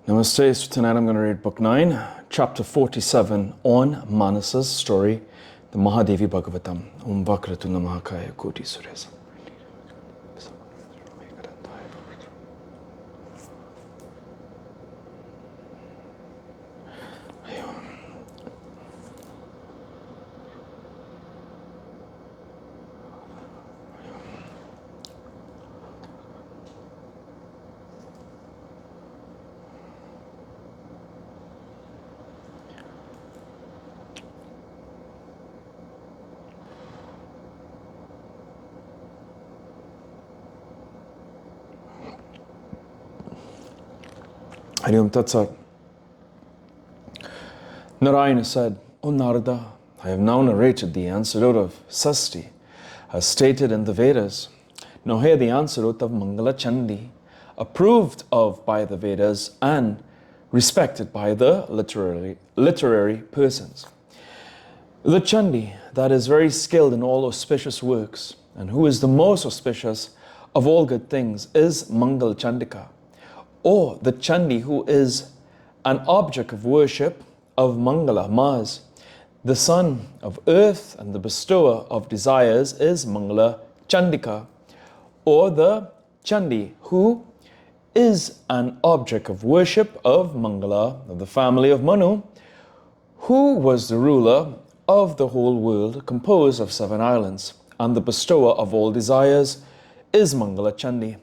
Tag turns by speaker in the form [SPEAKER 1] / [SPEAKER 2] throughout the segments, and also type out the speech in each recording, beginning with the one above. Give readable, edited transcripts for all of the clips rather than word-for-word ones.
[SPEAKER 1] Namaste. So tonight I'm going to read Book 9, Chapter 47 on Manasa's story, the Maha Devi Bhagavatam. Om Vakratu Namakaya Koti Suresa. Hariom Tatsat. Narayana said, O Narada, I have now narrated the antidote of Sasti, as stated in the Vedas. Now hear the antidote of Mangala Chandi, approved of by the Vedas and respected by the literary persons. The Chandi that is very skilled in all auspicious works, and who is the most auspicious of all good things, is Mangala Chandika, or the Chandi who is an object of worship of Mangala, Mars. The son of earth and the bestower of desires is Mangala Chandika, or the Chandi who is an object of worship of Mangala, of the family of Manu, who was the ruler of the whole world, composed of 7 islands, and the bestower of all desires is Mangala Chandi.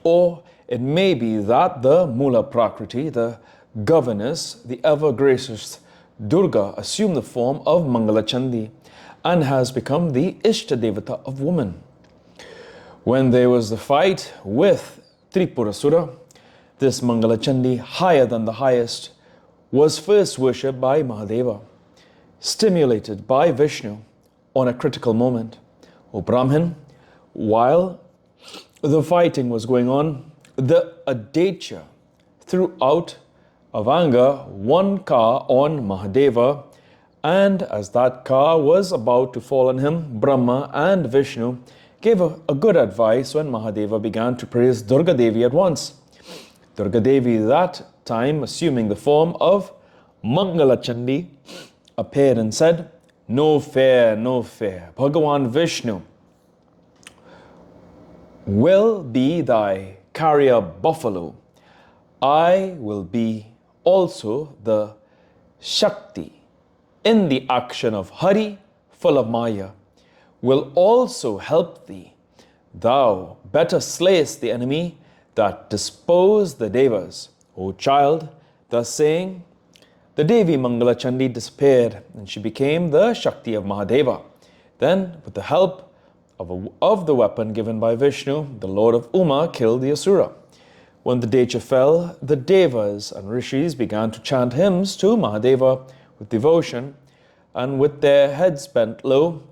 [SPEAKER 1] Or it may be that the Mula Prakriti, the governess, the ever-gracious Durga, assumed the form of Mangala Chandi and has become the Ishta Devata of woman. When there was the fight with Tripurasura, this Mangala Chandi, higher than the highest, was first worshipped by Mahadeva, stimulated by Vishnu on a critical moment. O Brahmin, while the fighting was going on, the Aditya threw out of anger one car on Mahadeva, and as that car was about to fall on him, Brahma and Vishnu gave a good advice when Mahadeva began to praise Durga Devi at once. Durga Devi, that time assuming the form of Mangala Chandi, appeared and said, No fear, no fear. Bhagavan Vishnu will be thy carrier buffalo. I will be also the Shakti in the action of Hari, full of Maya, will also help thee. Thou better slayest the enemy that disposed the Devas. O child, thus saying, the Devi Mangala Chandi disappeared and she became the Shakti of Mahadeva. Then, with the help of the weapon given by Vishnu, the Lord of Uma killed the Asura. When the Daitya fell, the Devas and Rishis began to chant hymns to Mahadeva with devotion, and with their heads bent low,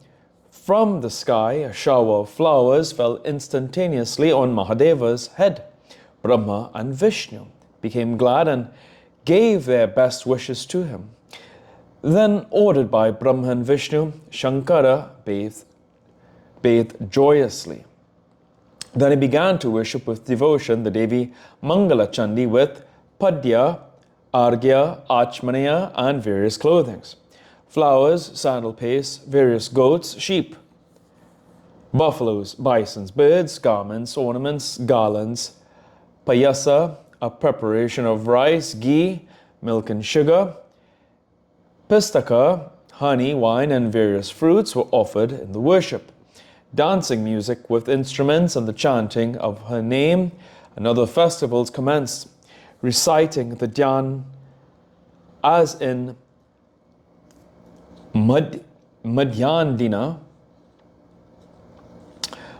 [SPEAKER 1] from the sky a shower of flowers fell instantaneously on Mahadeva's head. Brahma and Vishnu became glad and gave their best wishes to him. Then, ordered by Brahma and Vishnu, Shankara bathed joyously. Then he began to worship with devotion the Devi Mangala Chandi with Padya, Argya, Achmanaya and various clothings, flowers, sandal paste, various goats, sheep, buffaloes, bisons, birds, garments, ornaments, garlands, payasa, a preparation of rice, ghee, milk and sugar, pistaka, honey, wine and various fruits were offered in the worship. Dancing music with instruments and the chanting of her name and other festivals commenced, reciting the dhyan as in Madhyandina.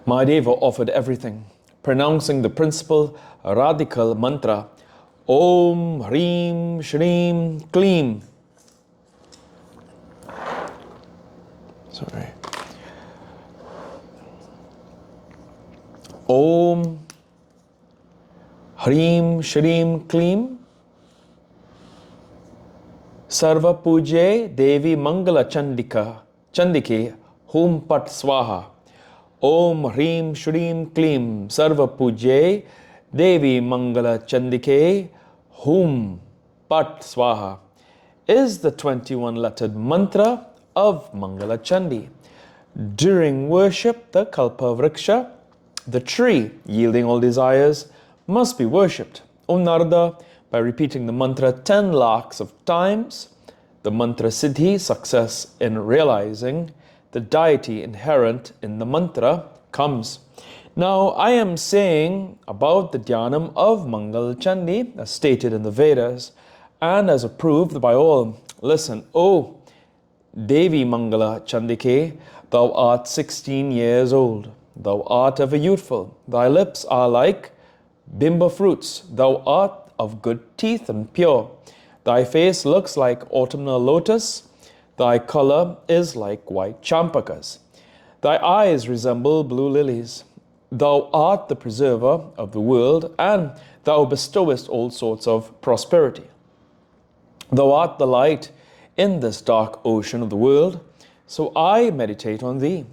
[SPEAKER 1] Mahadeva offered everything, pronouncing the principal radical mantra, Om Hrim Shrim Klim. Sorry. Om Hrim Shrim Klim Sarva Puje Devi Mangala Chandike Hum Pat Swaha. Om Hrim Shrim Klim Sarva Puje Devi Mangala Chandike Hum Pat Swaha is the 21-lettered mantra of Mangala Chandi. During worship, the Kalpa Vriksha, the tree yielding all desires, must be worshipped. O Narada, by repeating the mantra 10 lakhs of times, the mantra siddhi, success in realizing the deity inherent in the mantra, comes. Now, I am saying about the dhyanam of Mangal Chandi, as stated in the Vedas, and as approved by all. Listen, O Devi Mangala Chandike, thou art 16 years old. Thou art ever youthful. Thy lips are like bimba fruits. Thou art of good teeth and pure. Thy face looks like autumnal lotus. Thy color is like white champakas. Thy eyes resemble blue lilies. Thou art the preserver of the world, and thou bestowest all sorts of prosperity. Thou art the light in this dark ocean of the world, so I meditate on thee.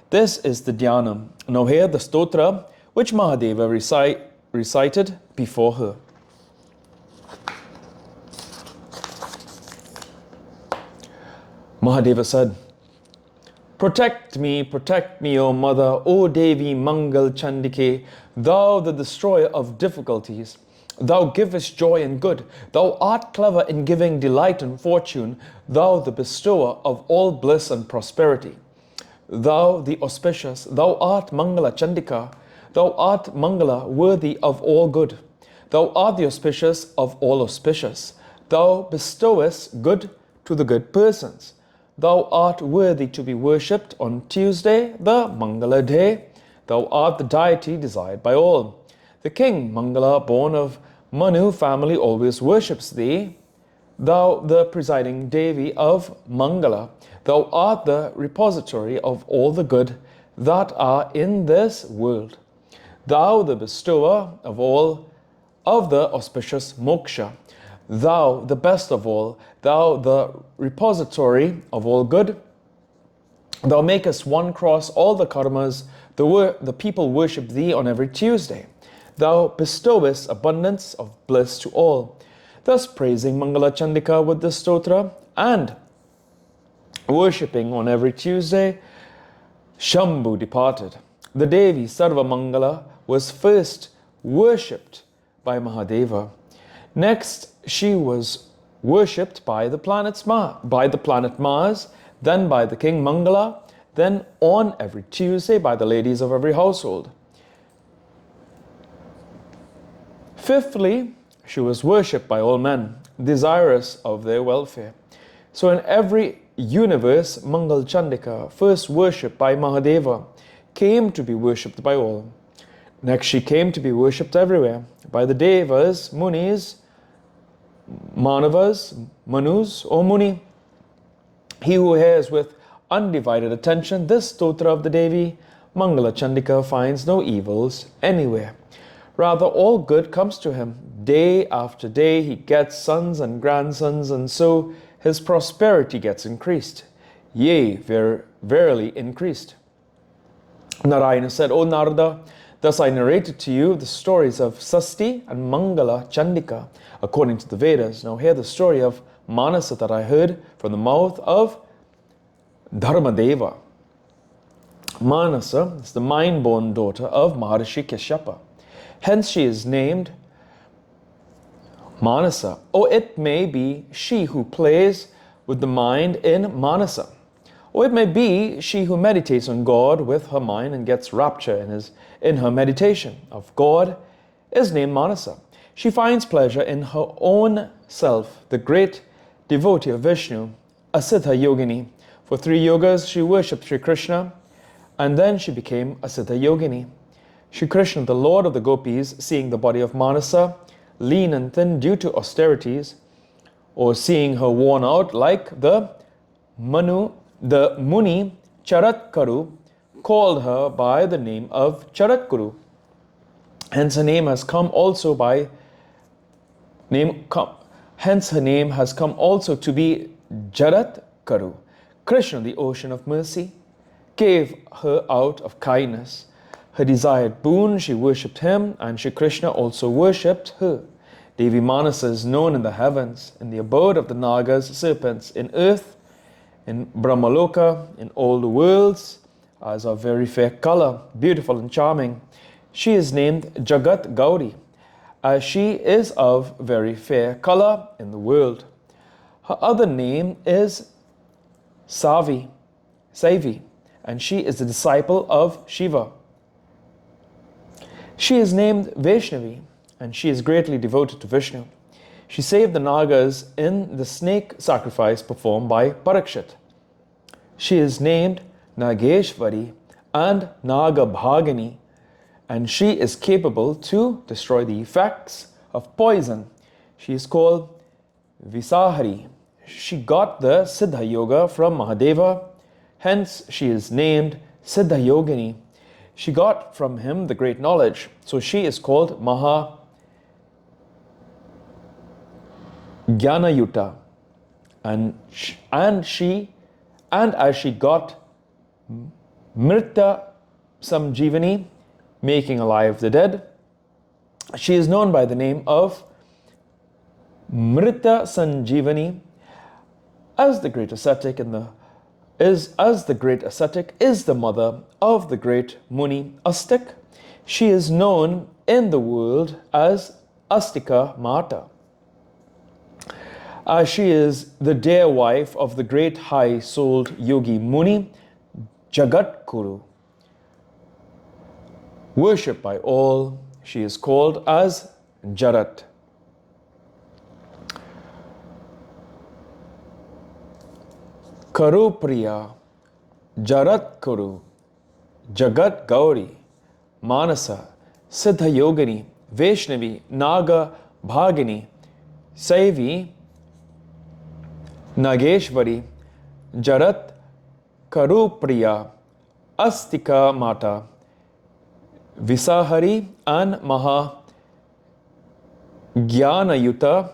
[SPEAKER 1] This is the dhyanam. Now hear the stotra which Mahadeva recited before her. Mahadeva said, protect me, O mother, O Devi Mangal Chandike, thou the destroyer of difficulties. Thou givest joy and good. Thou art clever in giving delight and fortune. Thou the bestower of all bliss and prosperity. Thou the auspicious. Thou art Mangala Chandika. Thou art Mangala, worthy of all good. Thou art the auspicious of all auspicious. Thou bestowest good to the good persons. Thou art worthy to be worshipped on Tuesday, the Mangala day. Thou art the deity desired by all. The king, Mangala, born of Manu family, always worships thee. Thou, the presiding Devi of Mangala, thou art the repository of all the good that are in this world. Thou, the bestower of all of the auspicious moksha. Thou, the best of all, thou, the repository of all good. Thou makest one cross all the karmas. The people worship thee on every Tuesday. Thou bestowest abundance of bliss to all. Thus praising Mangala Chandika with the stotra and worshipping on every Tuesday, Shambhu departed. The Devi Sarva Mangala was first worshipped by Mahadeva. Next, she was worshipped by the planet Mars, then by the king Mangala, then on every Tuesday by the ladies of every household. Fifthly, she was worshipped by all men, desirous of their welfare. So in every universe, Mangal Chandika, first worshipped by Mahadeva, came to be worshipped by all. Next, she came to be worshipped everywhere, by the Devas, Munis, Manavas, Manus, or Muni. He who hears with undivided attention this stotra of the Devi, Mangala Chandika, finds no evils anywhere. Rather, all good comes to him. Day after day, he gets sons and grandsons, and so his prosperity gets increased. Yea, verily increased. Narayana said, O Narada, thus I narrated to you the stories of Sasti and Mangala Chandika, according to the Vedas. Now hear the story of Manasa that I heard from the mouth of Dharmadeva. Manasa is the mind-born daughter of Maharishi Kashyapa. Hence she is named Manasa. Or it may be she who plays with the mind in Manasa. Or it may be she who meditates on God with her mind and gets rapture in her meditation of God is named Manasa. She finds pleasure in her own self, the great devotee of Vishnu, a Siddha Yogini. For 3 yogas she worshipped Sri Krishna, and then she became a Siddha Yogini. Shri Krishna, the Lord of the Gopis, seeing the body of Manasa, lean and thin due to austerities, or seeing her worn out like the Muni Charatkaru, called her by the name of Charatkuru. Hence her name has come also to be Jaratkaru. Krishna, the ocean of mercy, gave her out of kindness her desired boon. She worshipped him, and Shri Krishna also worshipped her. Devi Manasa is known in the heavens, in the abode of the Nagas, serpents, in earth, in Brahmaloka, in all the worlds, as of very fair color, beautiful and charming. She is named Jagat Gauri, as she is of very fair color in the world. Her other name is Savi, and she is the disciple of Shiva. She is named Vaishnavi, and she is greatly devoted to Vishnu. She saved the Nagas in the snake sacrifice performed by Parikshit. She is named Nageshwari and Nagabhagini, and she is capable to destroy the effects of poison. She is called Visahari. She got the Siddha Yoga from Mahadeva, hence she is named Siddha Yogini. She got from him the great knowledge, so she is called Maha Jnanayuta. And as she got Mrita Samjivani, making alive the dead, she is known by the name of Mrita Sanjivani. As the great ascetic is the mother of the great Muni Astik, she is known in the world as Astika Mata. She is the dear wife of the great high-souled yogi Muni Jagat Guru. Worshipped by all, she is called as Jarat. Karu Priya, Jarat Kuru, Jagat Gauri, Manasa, Siddha Yogini, Vaishnavi, Naga Bhagini, Saivi, Nageshwari, Jarat Karu Priya, Astika Mata, Visahari, and Maha Jnanayuta.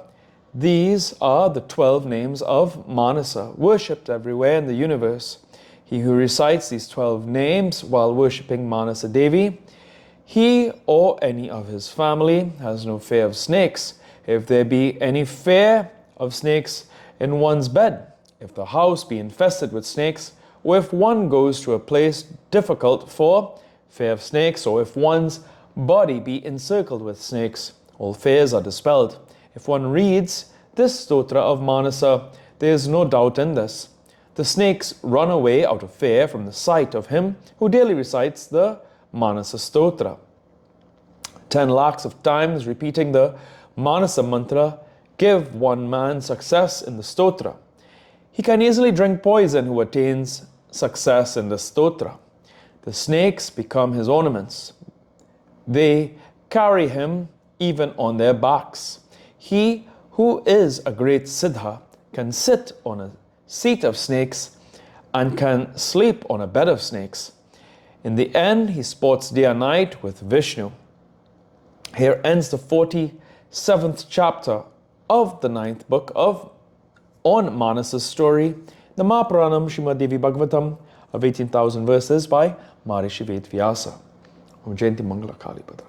[SPEAKER 1] These are the 12 names of Manasa, worshipped everywhere in the universe. He who recites these 12 names while worshipping Manasa Devi, he or any of his family has no fear of snakes. If there be any fear of snakes in one's bed, if the house be infested with snakes, or if one goes to a place difficult for fear of snakes, or if one's body be encircled with snakes, all fears are dispelled. If one reads this stotra of Manasa, there is no doubt in this. The snakes run away out of fear from the sight of him who daily recites the Manasa stotra. 10 lakhs of times repeating the Manasa mantra give one man success in the stotra. He can easily drink poison who attains success in the stotra. The snakes become his ornaments. They carry him even on their backs. He who is a great Siddha can sit on a seat of snakes and can sleep on a bed of snakes. In the end, he sports day and night with Vishnu. Here ends the 47th chapter of the 9th book on Manasa's story, the Mahapuranam Srimad Devi Bhagavatam of 18,000 verses by Maharishi Ved Vyasa. Om Jayanti Mangala Kali Padra.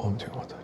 [SPEAKER 1] Om Jai Mata.